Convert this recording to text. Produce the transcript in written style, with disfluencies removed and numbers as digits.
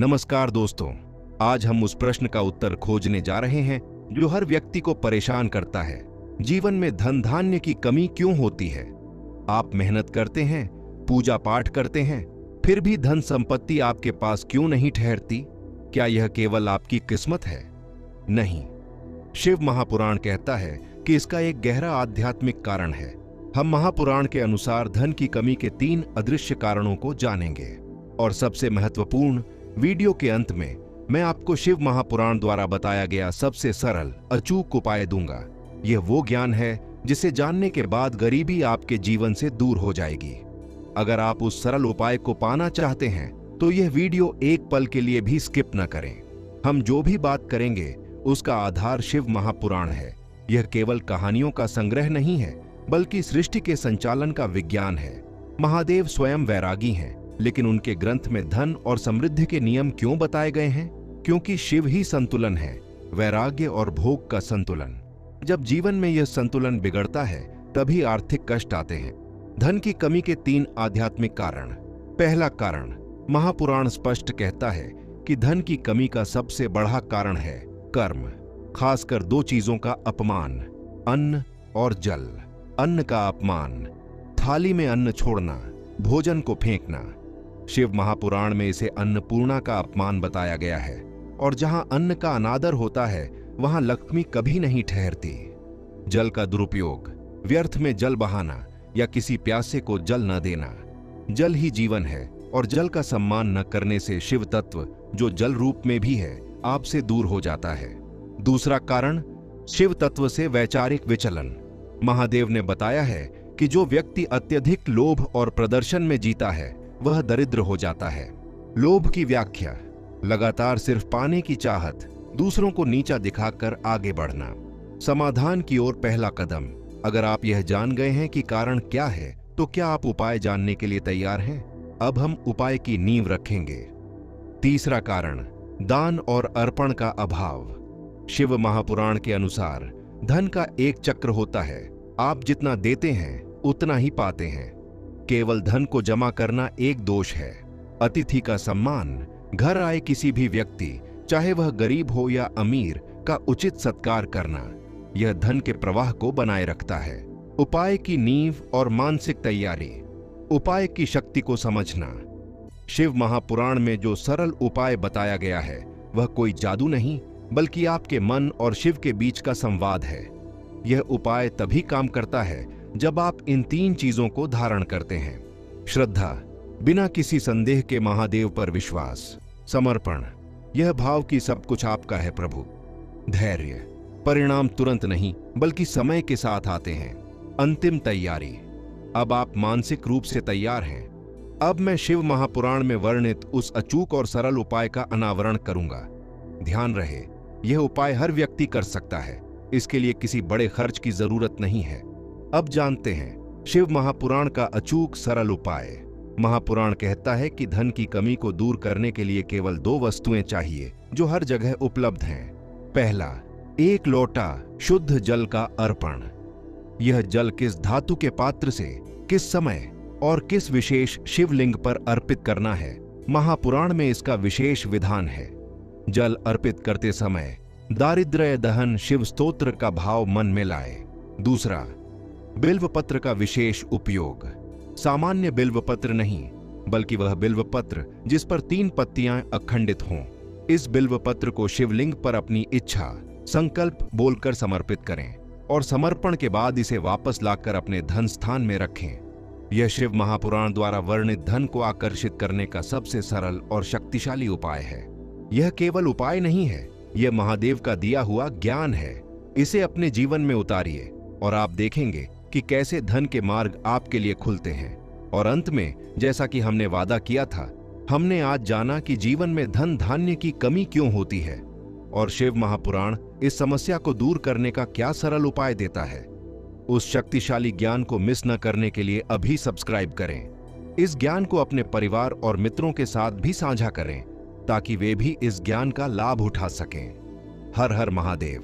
नमस्कार दोस्तों, आज हम उस प्रश्न का उत्तर खोजने जा रहे हैं जो हर व्यक्ति को परेशान करता है। जीवन में धन धान्य की कमी क्यों होती है? आप मेहनत करते हैं, पूजा पाठ करते हैं, फिर भी धन संपत्ति आपके पास क्यों नहीं ठहरती? क्या यह केवल आपकी किस्मत है? नहीं, शिव महापुराण कहता है कि इसका एक गहरा आध्यात्मिक कारण है। हम महापुराण के अनुसार धन की कमी के 3 अदृश्य कारणों को जानेंगे और सबसे महत्वपूर्ण, वीडियो के अंत में मैं आपको शिव महापुराण द्वारा बताया गया सबसे सरल, अचूक उपाय दूंगा। यह वो ज्ञान है जिसे जानने के बाद गरीबी आपके जीवन से दूर हो जाएगी। अगर आप उस सरल उपाय को पाना चाहते हैं तो यह वीडियो एक पल के लिए भी स्किप न करें। हम जो भी बात करेंगे उसका आधार शिव महापुराण है। यह केवल कहानियों का संग्रह नहीं है, बल्कि सृष्टि के संचालन का विज्ञान है। महादेव स्वयं वैरागी हैं, लेकिन उनके ग्रंथ में धन और समृद्धि के नियम क्यों बताए गए हैं? क्योंकि शिव ही संतुलन है, वैराग्य और भोग का संतुलन। जब जीवन में यह संतुलन बिगड़ता है तभी आर्थिक कष्ट आते हैं। धन की कमी के 3 आध्यात्मिक कारण। पहला कारण, महापुराण स्पष्ट कहता है कि धन की कमी का सबसे बड़ा कारण है कर्म, खासकर 2 चीजों का अपमान, अन्न और जल। अन्न का अपमान, थाली में अन्न छोड़ना, भोजन को फेंकना। शिव महापुराण में इसे अन्नपूर्णा का अपमान बताया गया है, और जहां अन्न का अनादर होता है वहां लक्ष्मी कभी नहीं ठहरती। जल का दुरुपयोग, व्यर्थ में जल बहाना या किसी प्यासे को जल न देना। जल ही जीवन है और जल का सम्मान न करने से शिव तत्व, जो जल रूप में भी है, आपसे दूर हो जाता है। दूसरा कारण, शिव तत्व से वैचारिक विचलन। महादेव ने बताया है कि जो व्यक्ति अत्यधिक लोभ और प्रदर्शन में जीता है वह दरिद्र हो जाता है। लोभ की व्याख्या, लगातार सिर्फ पाने की चाहत, दूसरों को नीचा दिखाकर आगे बढ़ना। समाधान की ओर पहला कदम। अगर आप यह जान गए हैं कि कारण क्या है, तो क्या आप उपाय जानने के लिए तैयार हैं? अब हम उपाय की नींव रखेंगे। तीसरा कारण, दान और अर्पण का अभाव। शिव महापुराण के अनुसार धन का एक चक्र होता है। आप जितना देते हैं उतना ही पाते हैं। केवल धन को जमा करना एक दोष है। अतिथि का सम्मान, घर आए किसी भी व्यक्ति, चाहे वह गरीब हो या अमीर, का उचित सत्कार करना, यह धन के प्रवाह को बनाए रखता है। उपाय की नींव और मानसिक तैयारी। उपाय की शक्ति को समझना। शिव महापुराण में जो सरल उपाय बताया गया है वह कोई जादू नहीं, बल्कि आपके मन और शिव के बीच का संवाद है। यह उपाय तभी काम करता है जब आप इन 3 चीजों को धारण करते हैं। श्रद्धा, बिना किसी संदेह के महादेव पर विश्वास। समर्पण, यह भाव कि सब कुछ आपका है प्रभु। धैर्य, परिणाम तुरंत नहीं बल्कि समय के साथ आते हैं। अंतिम तैयारी, अब आप मानसिक रूप से तैयार हैं। अब मैं शिव महापुराण में वर्णित उस अचूक और सरल उपाय का अनावरण करूंगा। ध्यान रहे, यह उपाय हर व्यक्ति कर सकता है। इसके लिए किसी बड़े खर्च की जरूरत नहीं है। अब जानते हैं शिव महापुराण का अचूक सरल उपाय। महापुराण कहता है कि धन की कमी को दूर करने के लिए केवल 2 वस्तुएं चाहिए जो हर जगह उपलब्ध हैं। पहला, 1 लोटा शुद्ध जल का अर्पण। यह जल किस धातु के पात्र से, किस समय और किस विशेष शिवलिंग पर अर्पित करना है, महापुराण में इसका विशेष विधान है। जल अर्पित करते समय दारिद्र्य दहन शिव स्तोत्र का भाव मन में लाए। दूसरा, बिल्व पत्र का विशेष उपयोग। सामान्य बिल्व पत्र नहीं, बल्कि वह बिल्व पत्र जिस पर 3 पत्तियां अखंडित हों। इस बिल्व पत्र को शिवलिंग पर अपनी इच्छा, संकल्प बोलकर समर्पित करें और समर्पण के बाद इसे वापस लाकर अपने धन स्थान में रखें। यह शिव महापुराण द्वारा वर्णित धन को आकर्षित करने का सबसे सरल और शक्तिशाली उपाय है। यह केवल उपाय नहीं है, यह महादेव का दिया हुआ ज्ञान है। इसे अपने जीवन में उतारिए और आप देखेंगे कि कैसे धन के मार्ग आपके लिए खुलते हैं। और अंत में, जैसा कि हमने वादा किया था, हमने आज जाना कि जीवन में धन धान्य की कमी क्यों होती है और शिव महापुराण इस समस्या को दूर करने का क्या सरल उपाय देता है। उस शक्तिशाली ज्ञान को मिस न करने के लिए अभी सब्सक्राइब करें। इस ज्ञान को अपने परिवार और मित्रों के साथ भी साझा करें ताकि वे भी इस ज्ञान का लाभ उठा सकें। हर हर महादेव।